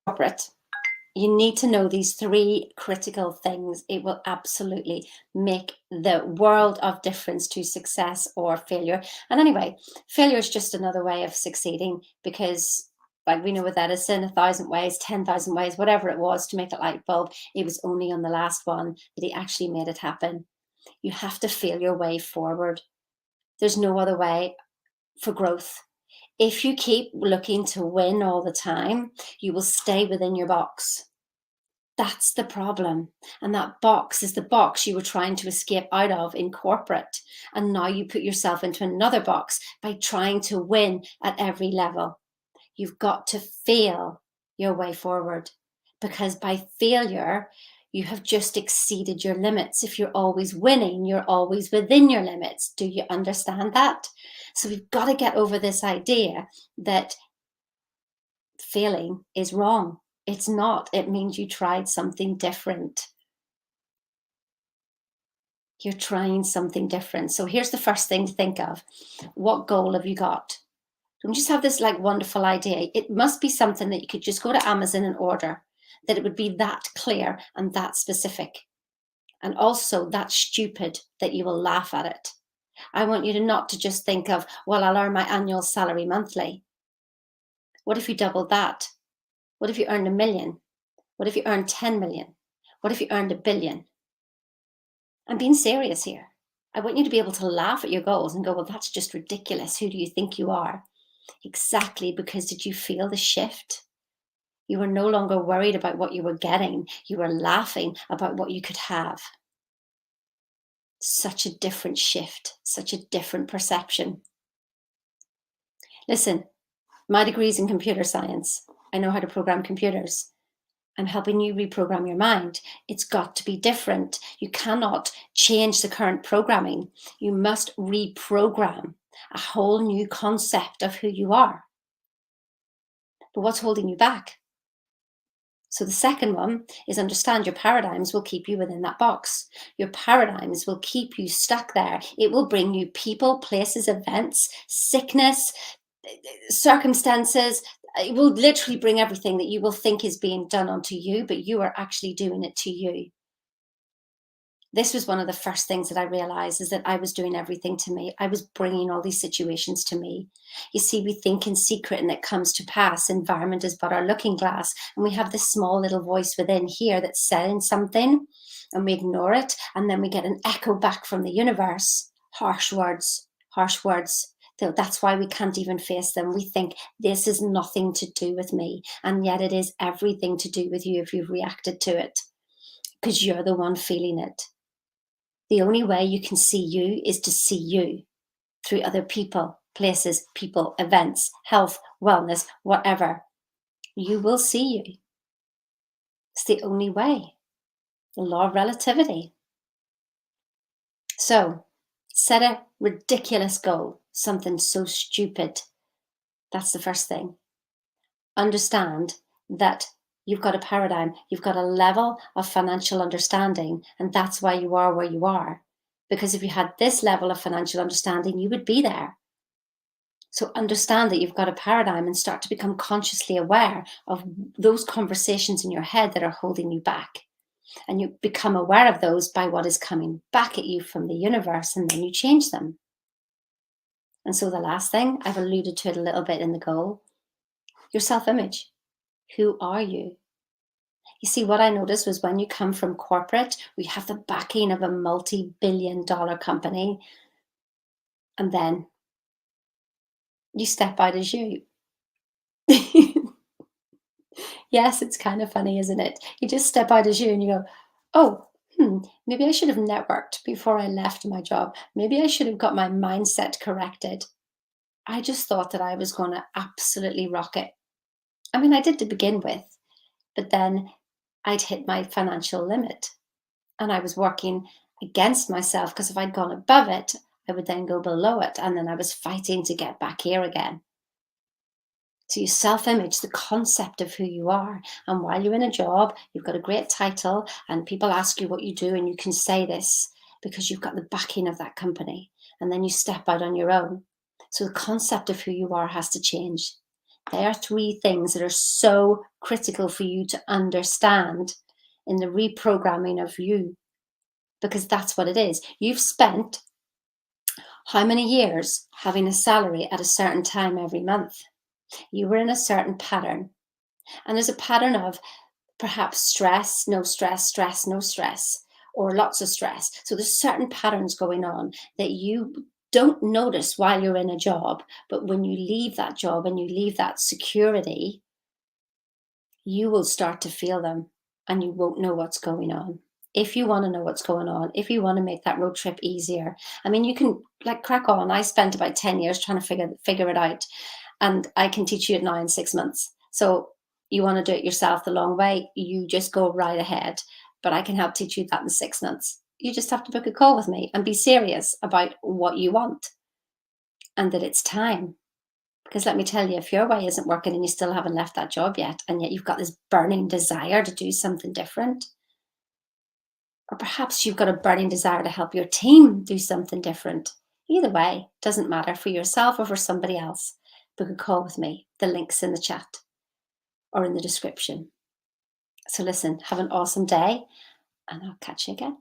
corporate, you need to know these three critical things. It will absolutely make the world of difference to success or failure. And anyway, failure is just another way of succeeding, because like we know with Edison, 1,000 ways, 10,000 ways, whatever it was to make a light bulb, it was only on the last one that he actually made it happen. You have to fail your way forward. There's no other way for growth. If you keep looking to win all the time, you will stay within your box. That's the problem. And that box is the box you were trying to escape out of in corporate. And now you put yourself into another box by trying to win at every level. You've got to fail your way forward, because by failure, you have just exceeded your limits. If you're always winning, you're always within your limits. Do you understand that? So we've got to get over this idea that failing is wrong. It's not. It means you tried something different. You're trying something different. So here's the first thing to think of. What goal have you got? Don't just have this like wonderful idea. It must be something that you could just go to Amazon and order, that it would be that clear and that specific. And also that stupid that you will laugh at it. I want you to not to just think of, well, I'll earn my annual salary monthly. What if you doubled that? What if you earned 1 million? What if you earned 10 million? What if you earned 1 billion? I'm being serious here. I want you to be able to laugh at your goals and go, well, that's just ridiculous. Who do you think you are? Exactly, because did you feel the shift? You were no longer worried about what you were getting. You were laughing about what you could have. Such a different shift, such a different perception. Listen, my degree's in computer science. I know how to program computers. I'm helping you reprogram your mind. It's got to be different. You cannot change the current programming. You must reprogram a whole new concept of who you are. But what's holding you back? So the second one is understand your paradigms will keep you within that box. Your paradigms will keep you stuck there. It will bring you people, places, events, sickness, circumstances. It will literally bring everything that you will think is being done onto you, but you are actually doing it to you. This was one of the first things that I realized, is that I was doing everything to me. I was bringing all these situations to me. You see, we think in secret and it comes to pass. Environment is but our looking glass. And we have this small little voice within here that's saying something, and we ignore it. And then we get an echo back from the universe. Harsh words, harsh words. That's why we can't even face them. We think this is nothing to do with me. And yet it is everything to do with you if you've reacted to it, because you're the one feeling it. The only way you can see you is to see you through other people, places, people, events, health, wellness, whatever. You will see you. It's the only way. The law of relativity. So set a ridiculous goal, something so stupid. That's the first thing. Understand that you've got a paradigm, you've got a level of financial understanding, and that's why you are where you are. Because if you had this level of financial understanding, you would be there. So understand that you've got a paradigm and start to become consciously aware of those conversations in your head that are holding you back. And you become aware of those by what is coming back at you from the universe, and then you change them. And so the last thing, I've alluded to it a little bit in the goal, your self-image. Who are you? You see, what I noticed was when you come from corporate, we have the backing of a multi-billion-dollar company, and then you step out as you. Yes, it's kind of funny, isn't it? You just step out as you and you go, oh, maybe I should have networked before I left my job. Maybe I should have got my mindset corrected. I just thought that I was going to absolutely rock it. I mean, I did to begin with, but then I'd hit my financial limit and I was working against myself, because if I'd gone above it, I would then go below it. And then I was fighting to get back here again. So your self-image, the concept of who you are. And while you're in a job, you've got a great title and people ask you what you do, and you can say this because you've got the backing of that company. And then you step out on your own. So the concept of who you are has to change. There are three things that are so critical for you to understand in the reprogramming of you, because that's what it is. You've spent how many years having a salary at a certain time every month? You were in a certain pattern. And there's a pattern of perhaps stress, no stress, stress, no stress, or lots of stress. So there's certain patterns going on that you don't notice while you're in a job, but when you leave that job and you leave that security, you will start to feel them and you won't know what's going on. If you want to know what's going on, if you want to make that road trip easier, I mean, you can like crack on. I spent about 10 years trying to figure it out, and I can teach you it now in 6 months. So you want to do it yourself the long way, you just go right ahead. But I can help teach you that in 6 months. You just have to book a call with me and be serious about what you want and that it's time. Because let me tell you, if your way isn't working and you still haven't left that job yet, and yet you've got this burning desire to do something different, or perhaps you've got a burning desire to help your team do something different. Either way, doesn't matter, for yourself or for somebody else. Book a call with me. The link's in the chat or in the description. So listen, have an awesome day, and I'll catch you again.